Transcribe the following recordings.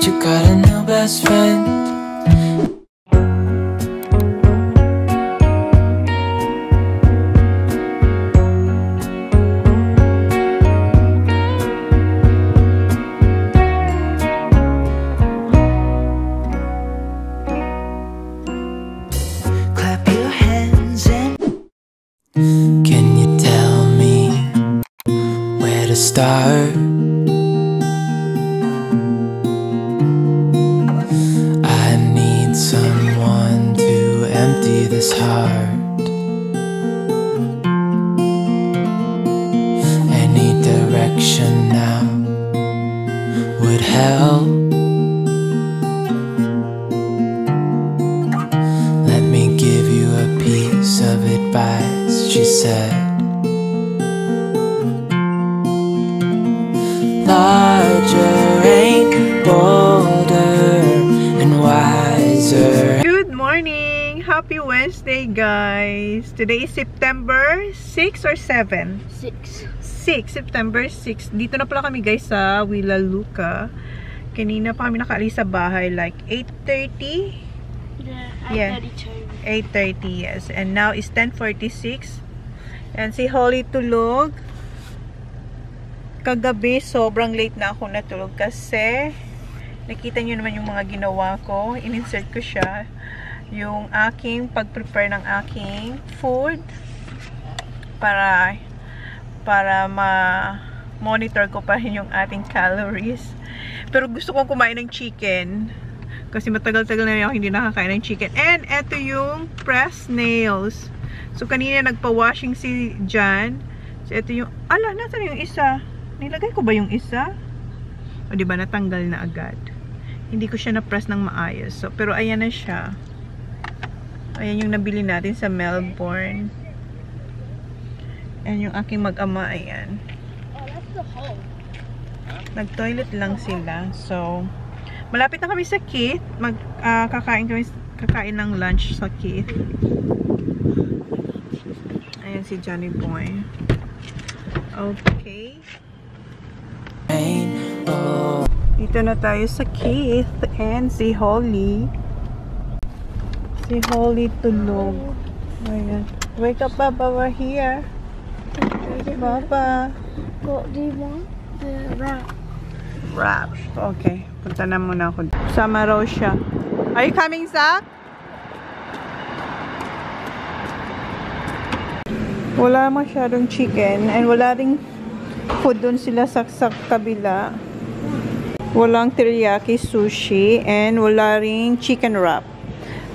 you got a new best friend. Clap your hands and can you tell me where to start? Someone to empty this heart. Any direction now would help. Let me give you a piece of advice, she said. Larger ain't bolder and wiser. Good morning! Happy Wednesday, guys! Today is September 6 or 7? 6. September 6. Dito na pala kami, guys, sa Wilaluca. Kanina pa kami nakaalis sa bahay, like 8:30? Yeah, 8:30, yes. And now is 10:46. And si Holly tulog. Kagabi, sobrang late na ako natulog kasi nakita nyo naman yung mga ginawa ko. In-insert ko siya. Yung aking pag-prepare ng aking food para ma-monitor ko pa rin yung ating calories. Pero gusto kong kumain ng chicken. Kasi matagal-tagal na ako hindi nakakain ng chicken. And eto yung pressed nails. So kanina nagpa-washing si Jan. So eto yung, ala, nasan yung isa? Nilagay ko ba yung isa? O diba natanggal na agad. Hindi ko siya na-press ng maayos. So, pero ayan na siya. Ayan yung nabili natin sa Melbourne. Ayan yung aking mag-ama. Ayan. Nag-toilet lang sila. So, malapit na kami sa Keith. Kakain ng lunch sa Keith. Ayan si Johnny Boy. Okay. Dito na tayo sa Keith and si Holly. Si Holly tulog. Ayan. Wake up, Baba. We're here. Baba. What do you want? The wrap. Wrap. Okay. Punta na muna ako. Sama raw siya. Are you coming, Zach? Wala masyadong chicken and wala ring food doon sila sa kabila. Walang teriyaki sushi and wala ring chicken wrap.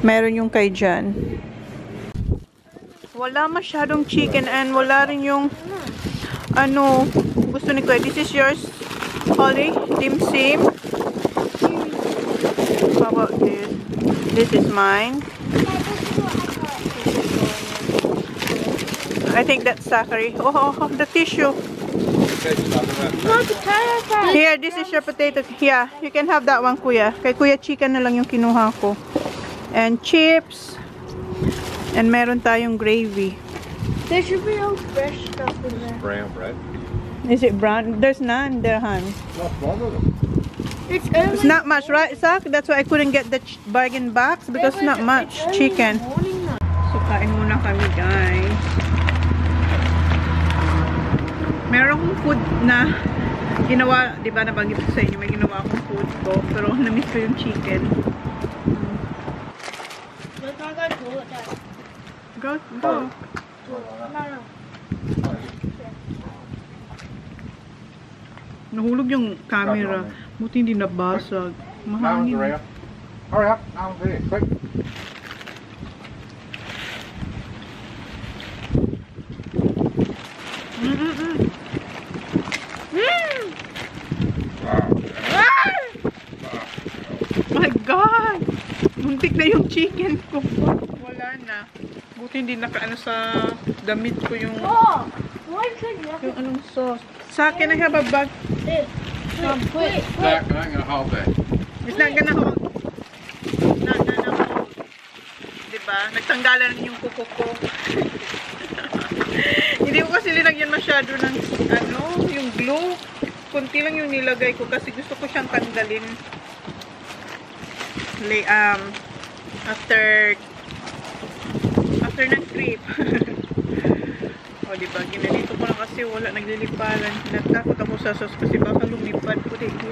Meron yung kay Jan. Wala masyadong chicken and wala rin yung ano gusto ni Kuya. This is yours, Holly? Dim Sim? How about this? This is mine. I think that's Zachary. Oh, the tissue. Here, this is your potato. Yeah, you can have that one, Kuya. Kay Kuya chicken na lang yung kinuha ko. And chips. And meron tayong gravy. There should be no fresh stuff in there. Brown bread. Is it brown? There's none there, hon. It's not much, right, Zach? That's why I couldn't get the bargain box because not much chicken. So, kain muna kami, guys. Meron akong food na ginawa, di ba nabanggit ko sa inyo, may ginawa akong food ko, pero na-miss ko yung chicken. Go. Nahulog yung camera. Buti hindi nabasag. Mahangin. Hurry up, I'm there, quick. My God! Muntik na yung chicken ko. Wala na. Buti hindi nakaano sa damit ko yung anong sauce. Sa akin, I have a bag. Wait. Zach, I ain't gonna hold that. It's not gonna hold. Not gonna hold. Diba? Nagtanggalan yung kuko ko. Hindi ko kasi linagyan masyado ng yung glue. Kunti lang yung nilagay ko kasi gusto ko siyang tanggalin. after ng trip. O, diba? Ginanito ko na kasi wala naglilipalan. Natakot ako sa sos kasi baka lumipad ko dito.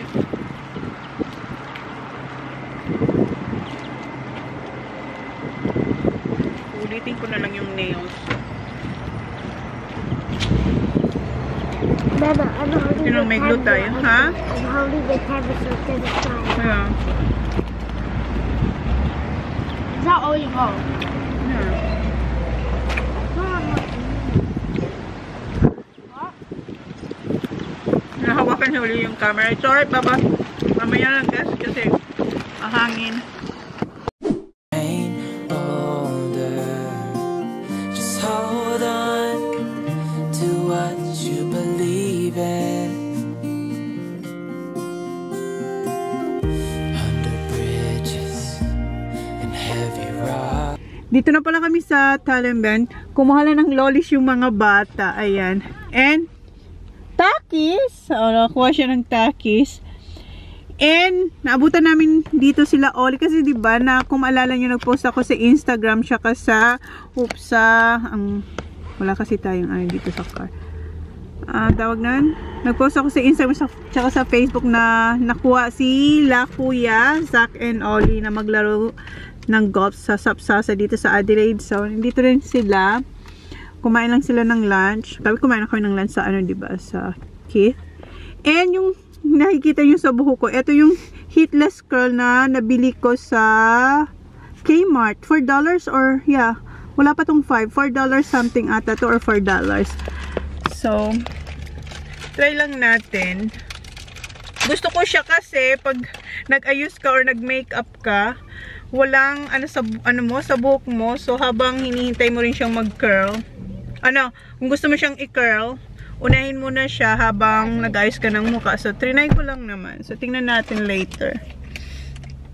Ulitin ko na lang yung nails. Mama, I'm holding Yun ang may glue tayo, ha? I'm holding the canvas to the side. Yeah. Is that all you got? Yeah. Nahawakan niya uli yung camera. It's alright, Baba. Mamaya lang guys kasi mahangin. Older, just hold on to what you believe in. Under bridges and heavy rock. Dito na pala kami sa Talimban. Kumuha lang ng lolis yung mga bata. Ayan. And takis. O, nakuha siya ng takis. And naabutan namin dito sila Oli kasi 'di ba na kung maalala niyo nag-post ako sa Instagram siya sa wala kasi tayong dito sa car. Tawag nan. Nag-post ako sa Instagram tsaka sa Facebook na nakuha sila Kuya Zach and Oli na maglaro ng golf sa Sapsasa dito sa Adelaide. So dito rin sila. Kumain lang sila ng lunch. Kami kumain ako ng lunch sa 'di ba sa Keith. And yung nakikita nyo sa buhok ko, ito yung heatless curl na nabili ko sa Kmart. $4 or yeah, wala pa tong $5 something ata to or $4. So try lang natin. Gusto ko siya kasi pag nag-ayos ka or nag-makeup ka, walang sa buhok mo. So habang hinihintay mo rin siyang mag-curl, kung gusto mo siyang i-curl, unahin mo na siya habang nag-ayos ka ng mukha. So, trinay ko lang naman. So, tingnan natin later.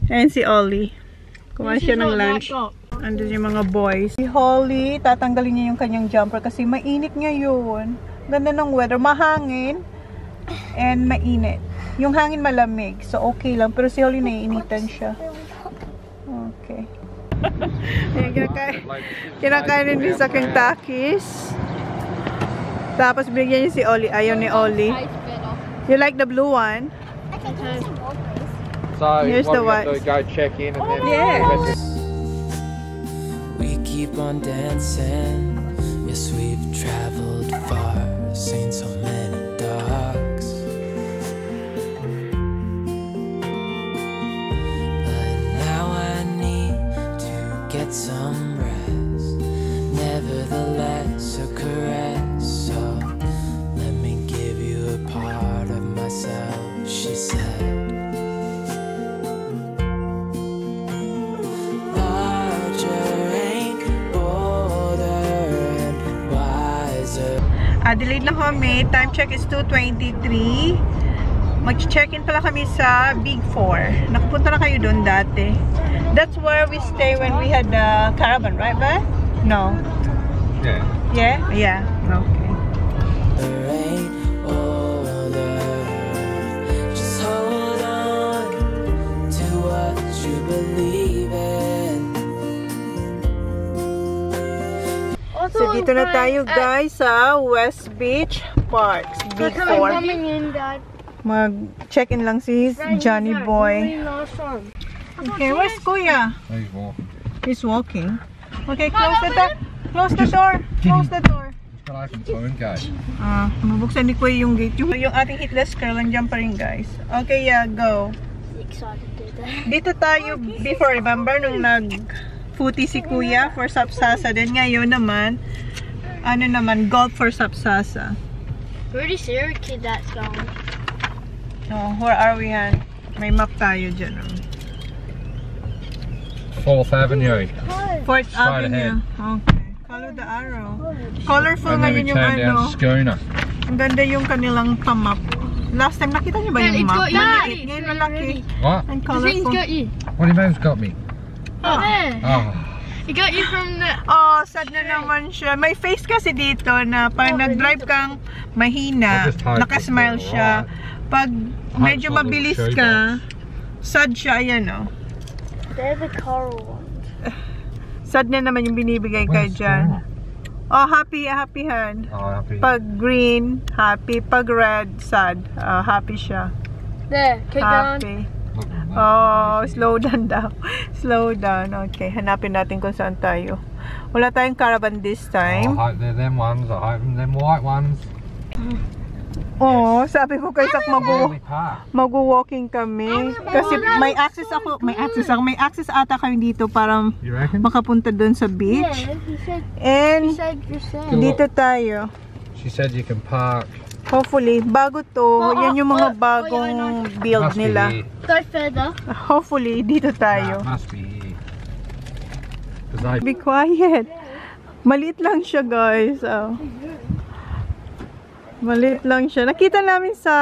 Ayan si Ollie. Kumain siya ng lunch. Andun yung mga boys. Si Holly, tatanggalin niya yung kanyang jumper kasi mainit ngayon. Ganda ng weather. Mahangin and mainit. Yung hangin malamig. So, okay lang. Pero si Holly naiinitan siya. Okay. Ayan, kinakain din sa aking takis. Tapos bigyan niya si Oli. Ayaw ni Oli. You like the blue one? So, here's the what white. we go check in and then... Yes. We keep on dancing. Yes, we've traveled far, seen so many dogs. But now I need to get some rest. Nevertheless, a caress. So let me give you a part of myself, she said. Adelaide na kami. Time check is 2:23. Mag-check-in pala kami sa Big 4. Nakapunta na kayo doon dati. That's where we stay when we had the caravan, right, ba? No. Yeah. Yeah? Yeah. Okay. Just hold on to what you believe in. So, dito na tayo guys sa West Beach Parks. Big 4. Mag-check-in lang si Johnny Boy. Okay, where's Kuya? He's walking. He's walking. Okay, close the door. Close the door. Close the door. He's got to open its own gate. Mabuksan ni Kuya yung gate. Yung ating hitless curl, nandiyan pa rin guys. Okay, yeah, go. Dito tayo before, remember, nung nag-footy si Kuya for Sapsasa. Then ngayon naman, golf for Sapsasa. Where do you see your kid that's going? Oh, where are we at? May map tayo dyan. 4th Avenue. 4th Straight Avenue. Okay. Follow the arrow. Colorful And then we ngayon yung turn down Schooner. Ang ganda yung kanilang pamap. Last time nakita niyo ba yung map? Maliit. Ngayon malaki. What? And The thing's colorful. got you. What do you mean it's got me? Oh, there. Oh. It got you from the... Oh, sad na naman siya. May face kasi dito na pag nag-drive kang mahina, nakasmile siya. Pag medyo mabilis ka, sad siya. Ayan, oh. They're the coral ones. Sad na naman yung binibigay kay Where's Jan. Chona? Oh, happy hand. Oh, happy. Pag green, happy. Pag red, sad. Happy siya. There, keep going. Happy. Look at that. Oh, slow down daw. Slow down. Okay, hanapin natin kung saan tayo. Wala tayong caravan this Oh, time. I hope they're them ones. I hope they're them white ones. Oh, sabi ko kay Sak Family Park. mag-walking kami. Kasi may access ata kami dito para You reckon? makapunta doon sa beach. Yeah, he And said you're saying. dito tayo. She said you can park. Hopefully, bago to, yan yung mga bagong build Must be nila. here. Go further. Hopefully, dito tayo. Nah, must be here. 'Cause I Be quiet. Maliit lang siya, guys. Oh. Maliit lang siya. Nakita namin sa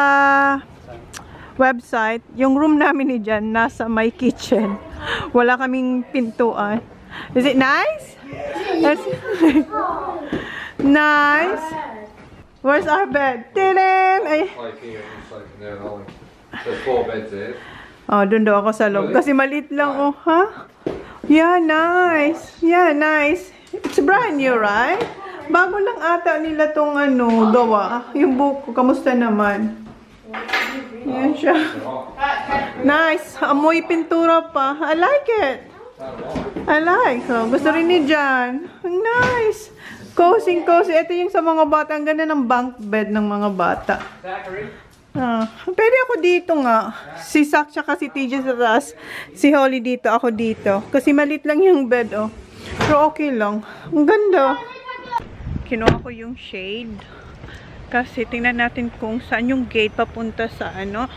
website, yung room namin ni Jan nasa my kitchen. Wala kaming pintuan. Is it nice? Nice. Where's our bed? Tadam! Ay. Like here and sleep in there, Ollie. There's 4 beds there. Oh, doon daw ako sa loob. Kasi maliit lang, oh, ha? Yeah, nice. Yeah, nice. It's brand new, right? Bago lang ata nila tong ano, gawa. Yung buko, kamusta naman? Yan siya. Nice. Amoy pintura pa. I like it. I like. Oh, gusto rin ni Jan. Nice. Cozy. Ito yung sa mga bata. Ang ganda ng bunk bed ng mga bata. Pwede ako dito nga. Si Sak tsaka si TJ sa taas. Si Holly dito. Ako dito. Kasi malit lang yung bed, oh. Pero okay lang. Ang ganda. Kinuha ko yung shade. Kasi tingnan natin kung saan yung gate papunta sa ano,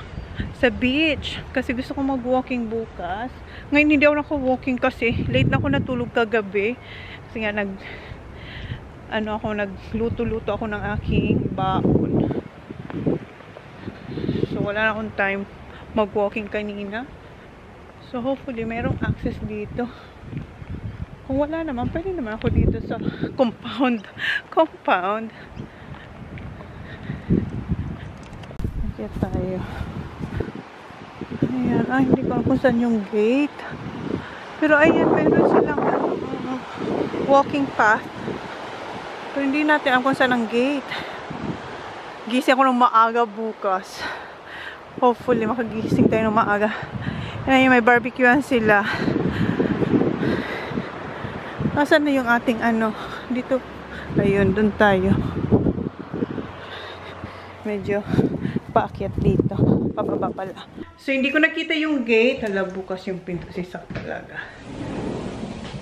sa beach. Kasi gusto ko mag-walking bukas. Ngayon hindi ako naka-walking kasi late na ako natulog kagabi. Kasi nga nagluto-luto ako ng aking baon. So wala na akong time mag-walking kanina. So hopefully mayroong access dito. Kung wala naman, pwede naman ako dito sa compound. Kaya tayo. Ayan. Hindi ko alam kung saan yung gate. Pero ayan, meron silang walking path. Pero hindi natin alam kung saan ang gate. Gising ako ng maaga bukas. Hopefully, makagising tayo ng maaga. Ayan, may barbecuean sila. Nasaan na yung ating ano? Dito. Ayun, dun tayo. Medyo paakyat dito. Pababa pala. So, hindi ko nakita yung gate. Hala, bukas yung pinto. Sisak talaga.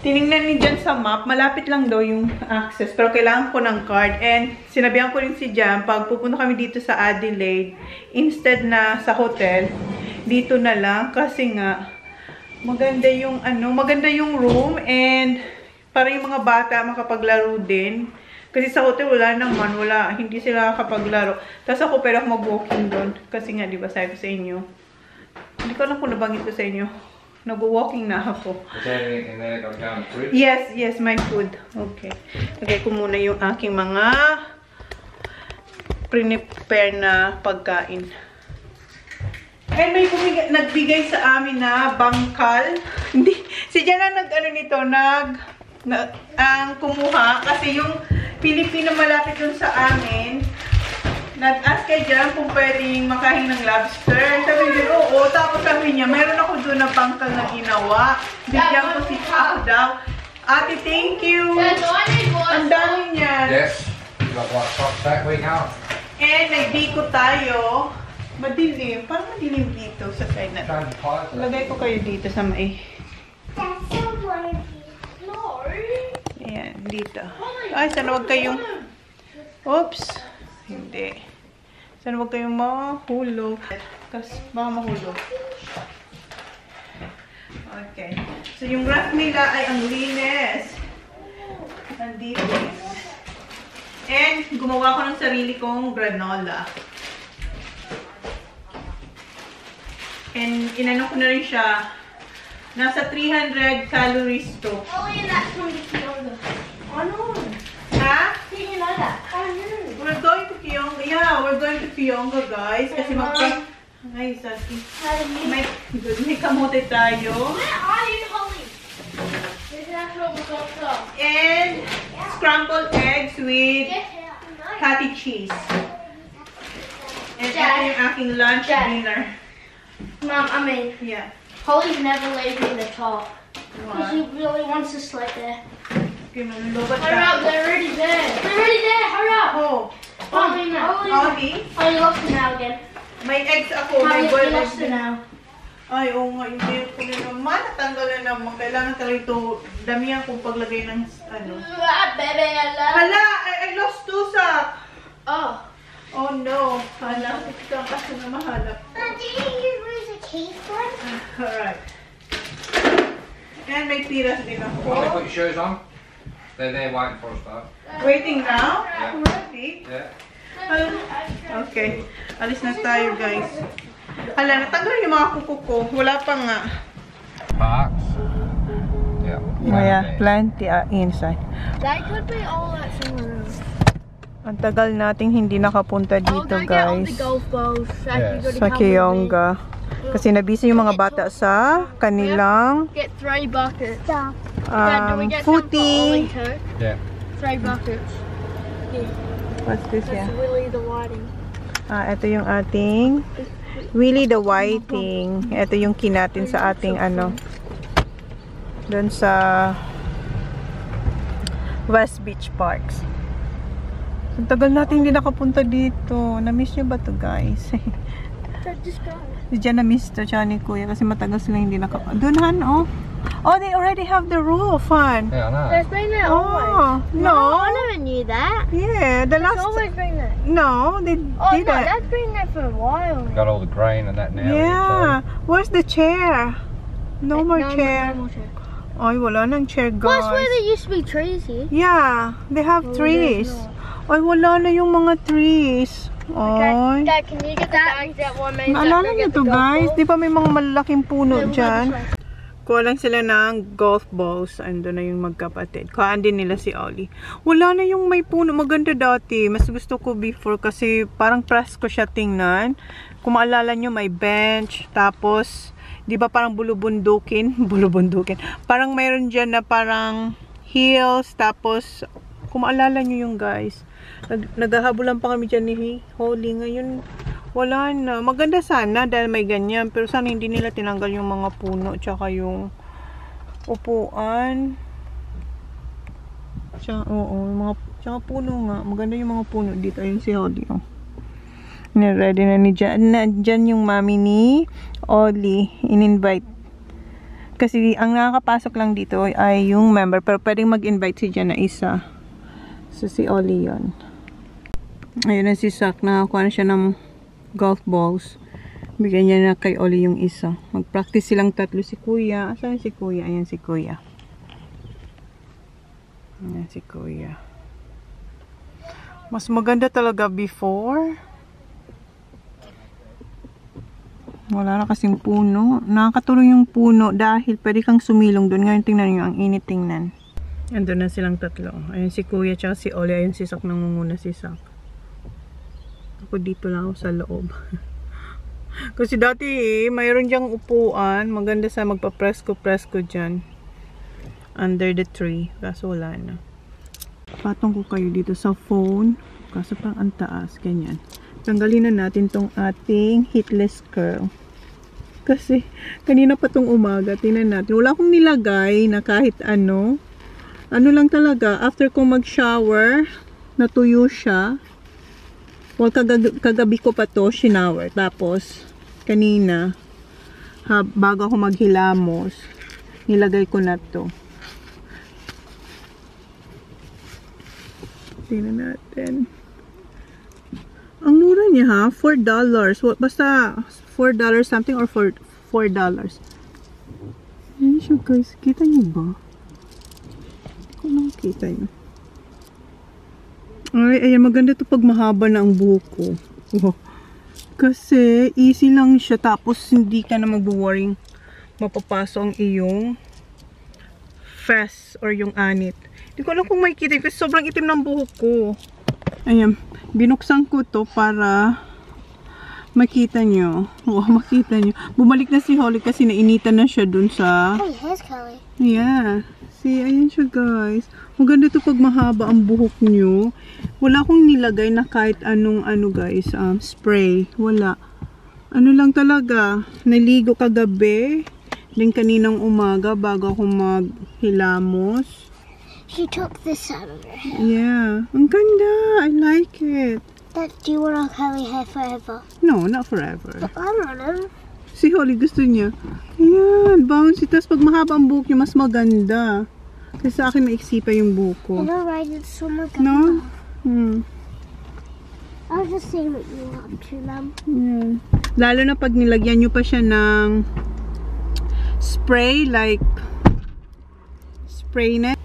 Tinignan ni Jan sa map. Malapit lang daw yung access. Pero kailangan ko ng card. And sinabihan ko rin si Jan, pag pupunta kami dito sa Allendale, instead na sa hotel, dito na lang. Kasi nga, maganda yung ano, maganda yung room. And para yung mga bata makapaglaro din. Kasi sa hotel wala naman, hindi sila kapaglaro. Tapos ako pero ako mag-walking doon. Kasi nga, di ba sabi ko sa inyo, hindi ko alam kung nabangit ko sa inyo. Nag-walking na ako. Is there anything there got down the fridge? Yes, my food. Okay. Lagay ko muna yung aking mga pre-prepare na pagkain. And may nagbigay sa amin na bangkal. Hindi, si Jana ang kumuha kasi yung Filipino malapit dun sa amin. Nag-ask kay Jan kung pwedeng makain ng lobster. Sabi niya, oo. Tapos sabi niya, mayroon ako doon na bangkal na ginawa. Bigyan ko si Pao daw. Ate, thank you. Ang dami niyan. Yes. You got white socks that week out. And nagbiko tayo. Madilim. Parang madilim dito sa side na. Lagay ko kayo dito sa may. Ayan, dito. Ay, sana wag kayong... Oops. Hindi. Sana wag kayong mahulog. Kasi baka mahulog. Okay. So, yung wrap nila ay ang linis. Nandito. And, gumawa ko ng sarili kong granola. And, inano ko na rin siya. Nasa 300 calories to. Oh, yeah, that's from the Kyoto. I know. Ha? Did you know that? I know. We're going to Kyonga. Yeah, we're going to Kyonga, guys. Kasi Ay, Saki. May kamote tayo. And scrambled eggs with cottage cheese. And ito yung aking lunch dinner. Mom, I mean, Yeah. Holly's never leaving the top. Because she really wants to sleep there. Okay, malulubat Hurry up, they're already there. They're already there, hurry up. Oh, Holly now. Ollie, Holly lost it now again. may eggs ako. May Holly, boiled you eggs lost it din. now. Ay, oo nga, yung milk ko na naman. Natanggal na naman. Kailangan talaga ito. Damihan kong paglagay ng ano. Baby, I love. Hala, I lost 2 sacks. Oh. Oh no. Hala, ito ang kaso na mahalap. Didn't you lose a cheese one? Alright. And may tiras din Ollie, ako. put your shoes on. They're there waiting for us, though. Waiting now? Yeah. Ready? Yeah. Okay. Alis na tayo, guys. Hala, natanggal yung mga kuko ko. Wala pa nga. Parks. Yeah. Oh yeah, plenty inside. That could be all that somewhere else. Ang tagal nating hindi nakapunta dito, guys. Golf balls. Sa Kiyonga. Kasi nabisi yung mga bata sa kanilang Get 3 buckets. footy. Yeah. 3 buckets. What's this That's yeah? Willie the Whiting. Ito yung ating Willie the Whiting. Ito yung kinatin sa ating ano. Doon sa West Beach Parks. Ang tagal natin hindi nakapunta dito. Na-miss nyo ba to, guys? Just go. Diyan na-miss to, siya ni Kuya. Kasi matagal sila hindi nakapunta. Doon, Han, oh. Oh, they already have the roof, Han. Yeah, I know. There's been there always. Oh, no. I never knew that. Yeah, the It's last... always been there. No, they Oh did no, it. that's been there for a while. Got all the green and that now. Yeah. Where's the chair? No more chair. No more chair. Ay, wala nang chair, guys. Well, that's where there used to be trees here. Yeah, they have Oh, trees. there's Ay, wala na yung mga trees. Ay. Dad, can you get the bags that one man? Naalala niyo to, guys? Di ba may mga malalaking puno dyan? Kuha lang sila ng golf balls. Ando na yung magkapatid. Kuhaan din nila si Ollie. Wala na yung may puno. Maganda dati. Mas gusto ko before kasi parang presko siya tingnan. Kung maalala nyo, may bench. Tapos, di ba parang bulubundukin? Bulubundukin. Parang mayroon dyan na parang hills. Tapos, kung maalala nyo yung guys. Naghahabulan pa kami dyan ni Holly. Ngayon, wala na. Maganda sana dahil may ganyan. Pero sana hindi nila tinanggal yung mga puno. Tsaka yung upuan. Tsaka, tsaka puno nga. Maganda yung mga puno dito. Ayun si Holly. Oh. Ready na ni Jan. Nandyan yung mami ni Ollie. In-invite. Kasi ang nakakapasok lang dito ay yung member. Pero pwedeng mag-invite si Jan na isa. So si Ollie yun. Ayun na si Sak. Nakakuha na siya ng golf balls. Bigyan niya na kay Ollie yung isa. Mag-practice silang tatlo. Si Kuya. Asan si Kuya? Ayan si Kuya. Ayan si Kuya. Mas maganda talaga before. Wala na kasing puno. Nakakatulong yung puno dahil pwede kang sumilong doon. Ngayon tingnan nyo. Ang init tingnan. Andun na silang tatlo. Ayan si Kuya tsaka si Ollie. Ayan si Sak. Nangunguna si Sak. Ako dito lang ako sa loob. Kasi dati mayroon dyang upuan. Maganda sa magpa-presko-presko dyan. Under the tree. Kaso wala na. Patong ko kayo dito sa phone. Kaso parang ang taas. Ganyan. Tanggalin na natin tong ating hitless curl. Kasi kanina pa tong umaga. Tingnan natin. Wala akong nilagay na kahit ano. Ano lang talaga. After kong mag-shower, natuyo siya. Well, kagabi ko pa to, shinower. Tapos, kanina, bago ako maghilamos, nilagay ko na to. Tingnan natin. Ang mura niya ha, $4. Basta $4 something or $4. Ayan siya guys, kita niyo ba? Hindi ko lang kita yun. Ay, ayan, maganda to pag mahaba na ang buhok ko. Oh. Kasi, easy lang siya. Tapos, hindi ka na mag-worrying mapapaso ang iyong fez or yung anit. Hindi ko alam kung makikita kasi sobrang itim ng buhok ko. Ayan, binuksan ko to para makita nyo. Wow, makita nyo. Bumalik na si Holly kasi nainitan na siya dun sa... Hey, here's Chloe. Yeah. kasi. Ayan siya, guys. Maganda to pag mahaba ang buhok nyo. Wala akong nilagay na kahit anong guys, spray. Wala. Ano lang talaga. Naligo kagabi. Then kaninang umaga bago ako maghilamos. She took this out of her hair. Yeah. Ang ganda. I like it. Do you want to curly hair forever? No, not forever. I don't know. Si Holly gusto niya. Ayan, bouncy. Tapos pag mahaba ang buhok niya, mas maganda. Kasi sa akin maiksi pa yung buhok ko. I know, right? It's so maganda. No? I was just saying what you were up to, Mom. Ayan. Lalo na pag nilagyan nyo pa siya ng spray, like spray net.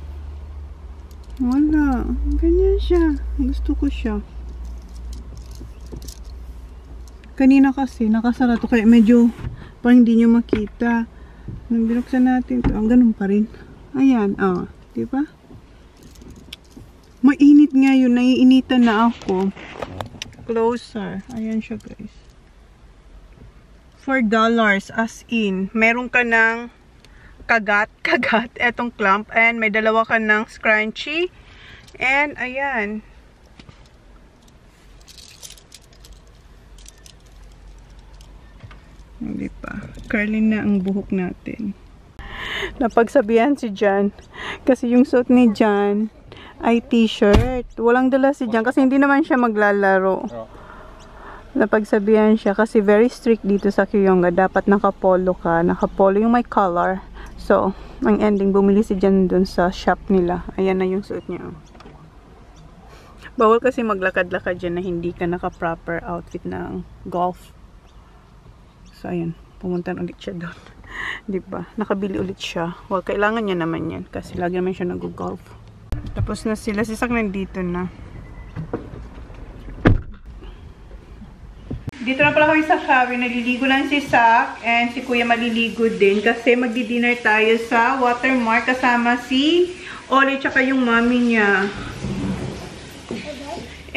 Wala. Ganyan siya. Gusto ko siya. Kanina kasi, nakasara to. Kaya medyo parang hindi nyo makita. Nang binuksan natin to, ang ganun pa rin. Ayan, oh. Diba? Mainit ngayon. Naiinitan na ako. Closer. Ayan siya, guys. $4 as in. Meron ka ng kagat, etong clump. And may dalawa ka ng scrunchie. And, ayan. Hindi pa. Curling na ang buhok natin. Napagsabihan si Jan. Kasi yung suot ni Jan ay t-shirt. Walang dala si Jan kasi hindi naman siya maglalaro. Napagsabihan siya kasi very strict dito sa Kuyonga. Dapat nakapolo ka. Nakapolo yung may color. So, ang ending, bumili si Jan dun sa shop nila. Ayan na yung suot niya. Bawal kasi maglakad-lakad dyan na hindi ka naka-proper outfit ng golf. So, ayan. Pumunta ulit siya doon. Diba? Nakabili ulit siya. Well, kailangan niya naman yan. Kasi lagi naman siya nag-golf. Tapos na sila. Si Sak nandito na. Dito na pala kami sa cabin. Naliligo lang si Sak. And si Kuya maliligo din. Kasi magdi-dinner tayo sa Watermark. Kasama si Oli tsaka yung mommy niya.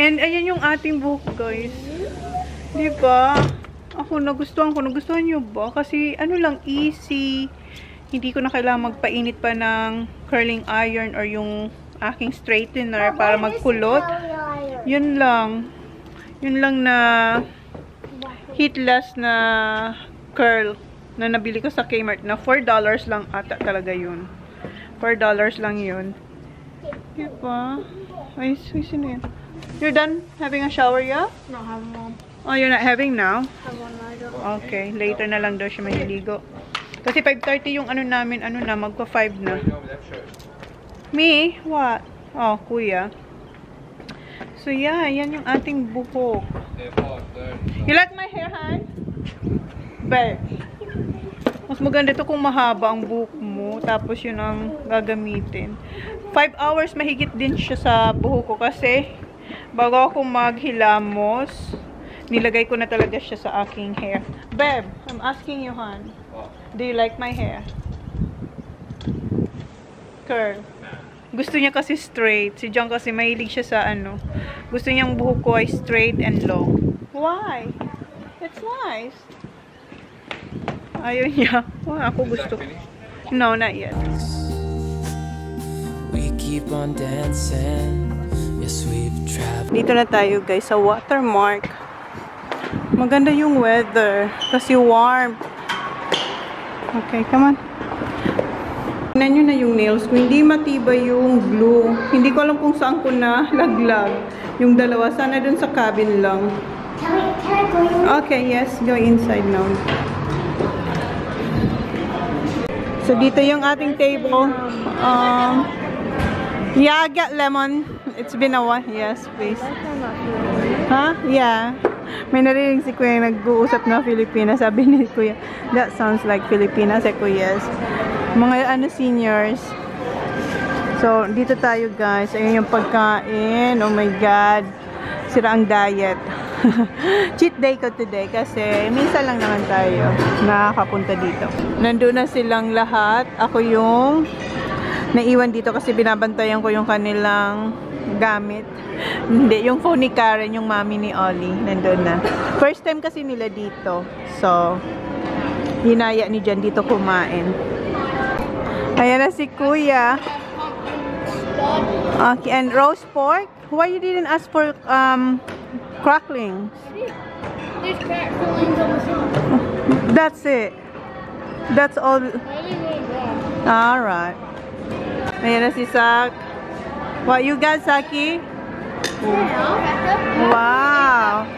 And ayan yung ating buhok, guys. Diba? Ako nagustuhan ko. Nagustuhan nyo ba? Kasi ano lang, easy. Hindi ko na kailangan magpainit pa ng curling iron or yung aking straightener para magkulot. Yun lang. Yun lang na heatless na curl na nabili ko sa Kmart na $4 lang ata talaga yun. $4 lang yun. Diba? Ay, sino yan? You're done having a shower, yeah? No, I have one. Oh, you're not having now? I have one later. Okay, later na lang daw siya maliligo. Kasi 5:30 yung ano namin, ano na, magpa-5 na. Me? What? Oh, kuya. So, yeah, yan yung ating buhok. You like my hair, Han? Babe. Mas maganda to kung mahaba ang buhok mo, tapos yun ang gagamitin. 5 hours mahigit din siya sa buhok ko kasi bago ako maghilamos, nilagay ko na talaga siya sa aking hair. Babe, I'm asking you, Han. Do you like my hair? Curl. Gusto niya kasi straight. Si John kasi mahilig siya sa ano. Gusto niyang buhok ko ay straight and long. Why? It's nice. Ayaw niya. Oh, ako gusto. No, not yet. We keep on dancing. Yes, we've traveled. Dito na tayo, guys, sa Watermark. Maganda yung weather kasi warm. Okay, come on. Tignan nyo na yung nails ko. Hindi matibay yung glue. Hindi ko alam kung saan ko na laglag. Yung dalawa. Sana dun sa cabin lang. Can I go in? Okay, yes. Go inside now. So, dito yung ating table. Yeah, get lemon. It's been a while. Yes, please. Huh? Yeah. May narinig si Kuya nag-uusap na Filipina. Sabi ni Kuya, that sounds like Filipinas. Eko, yes. Mga ano, seniors. So, dito tayo, guys. Ayun yung pagkain. Oh my God. Sira ang diet. Cheat day ko today kasi minsan lang naman tayo nakakapunta dito. Nandun na silang lahat. Ako yung naiwan dito kasi binabantayan ko yung kanilang gamit. Hindi, yung phone ni Karen, yung mami ni Ollie, nandun na. First time kasi nila dito. So, hinaya ni Jan dito kumain. Ayan na si Kuya. Okay, and roast pork? Why you didn't ask for cracklings? There's cracklings on the side. That's it. That's all. Alright. Ayan na si Sak. What you got, Saki? Wow.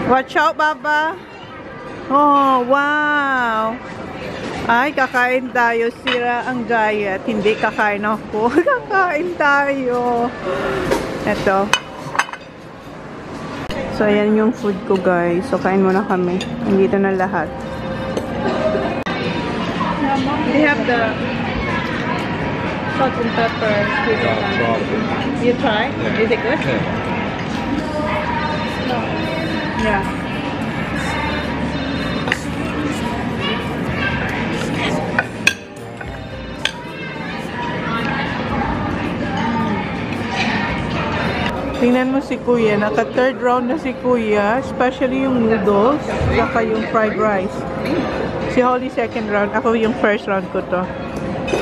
Watch out, Baba. Oh, wow. Ay, kakain tayo. Sira ang diet. Hindi kakain ako. Kakain tayo. Ito. So, ayan yung food ko, guys. So, kain muna kami. Nandito na lahat. They have the salt and pepper. You try? Yeah. Is it good? Yeah. Tingnan mo si Kuya, naka third round na si Kuya, especially yung noodles, saka yung fried rice. Si Holly second round, ako yung first round ko to.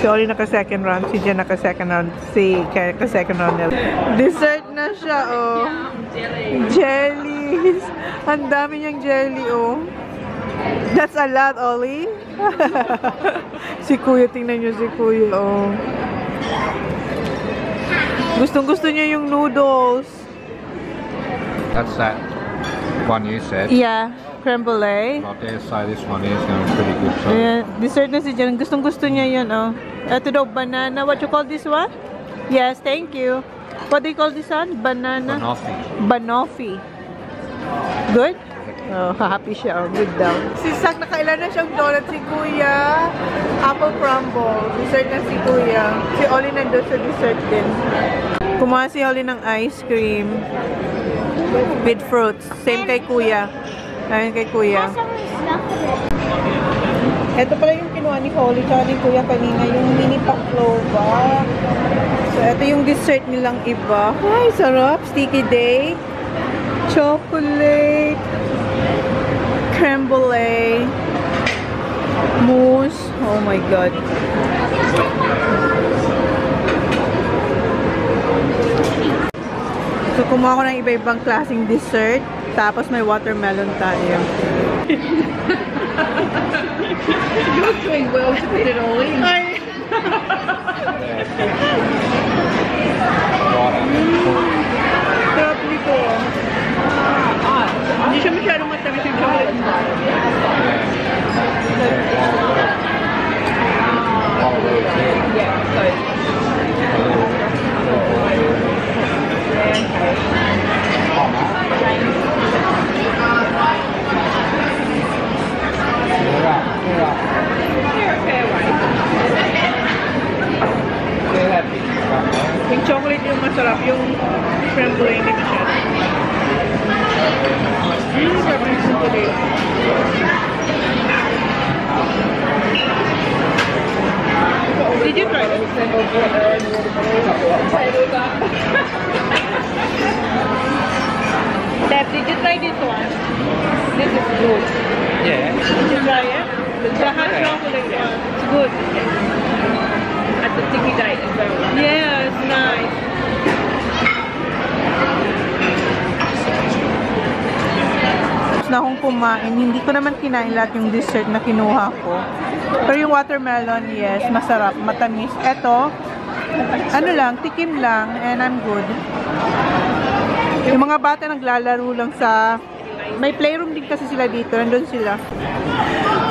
Si Holly naka second round, si Jen naka second round, si Kaya naka second round nila. Dessert na siya, oh. Jellies! Ang dami niyang jelly, oh. That's a lot, Holly. Si Kuya, tingnan niyo si Kuya, oh. Gustong-gusto niya yung noodles. That's that one you said. Yeah, creme brulee. I dare say this one is going to be pretty good too. Yeah, dessert na si Jen. Gustong-gusto niya yun, oh. Ito daw, banana. What you call this one? Yes, thank you. What do you call this one? Banana? Banoffee. Banoffee. Good? Oh, happy siya. Oh, good daw. Si Sak, nakailan na siyang donut si Kuya. Apple crumble. Dessert na si Kuya. Si Oli nandun sa dessert din. Kumuha si Oli ng ice cream. With fruits. Same kay Kuya. Ayun kay Kuya. Ito pala yung kinuha ni Holly tsaka ni Kuya kanina. Yung mini pavlova. So, ito yung dessert nilang iba. Ay, sarap. Sticky date. Chocolate. Creme brulee. Mousse. Oh my God. So, kumuha ko ng iba-ibang klaseng dessert. Tapos may watermelon tayo. You're doing well to put it all in. Ay! Sarap nito. Hindi siya masyadong matamis yung chocolate mo. Yung chocolate yung masarap, yung creme brulee hindi masyado. Sarap yung chocolate. Did you try this? Dad, did you try this one? This is good. Yeah. Did you try it? The hot chocolate one. It's good. At the sticky diet as well. Yeah, it's nice. Tapos na akong kumain. Hindi ko naman kinain lahat yung dessert na kinuha ko. Pero yung watermelon, yes, masarap, matamis. Eto, ano lang, tikim lang, and I'm good. Yung mga bata naglalaro lang sa... May playroom din kasi sila dito, nandun sila.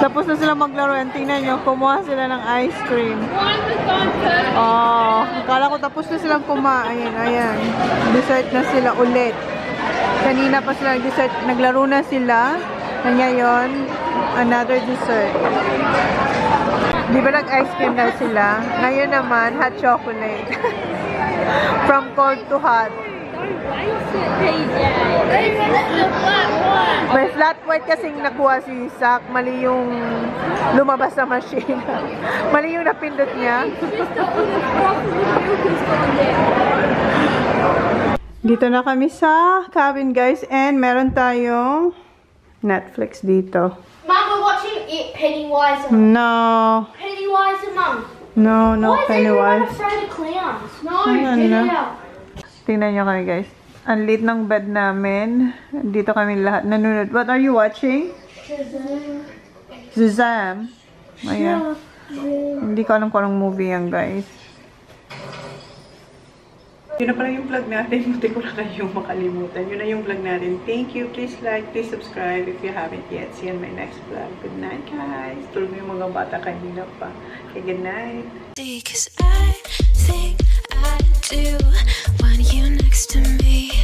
Tapos na sila maglaro, and tingnan nyo, kumuha sila ng ice cream. Oh, akala ko tapos na silang kumain. Ayan, dessert na sila ulit. Kanina pa sila dessert, naglaro na sila. Ngayon, another dessert. Di ba nag-ice cream na sila? Ngayon naman, hot chocolate. From cold to hot. May flat white kasing nakuha si Sak. Mali yung lumabas sa machine. Mali yung napindot niya. Dito na kami sa cabin, guys. And meron tayong Netflix dito. Mum, we're watching it, Pennywise. No. Pennywise, Mum. No, no, Why is everyone Pennywise. afraid of clowns? No, Ano get na? it out. Tingnan nyo kami, guys. Ang lit ng bed namin. Dito kami lahat nanonood. What are you watching? Shazam. Ayan. Hindi ko alam kung anong movie yan, guys. Yun na pala yung vlog natin. Buti ko na kayong makalimutan. Yun na yung vlog natin. Thank you. Please like, please subscribe if you haven't yet. See you in my next vlog. Good night, guys. Tulog mo yung mga bata kanina pa. Okay, good night. Because I think I do want you next to me.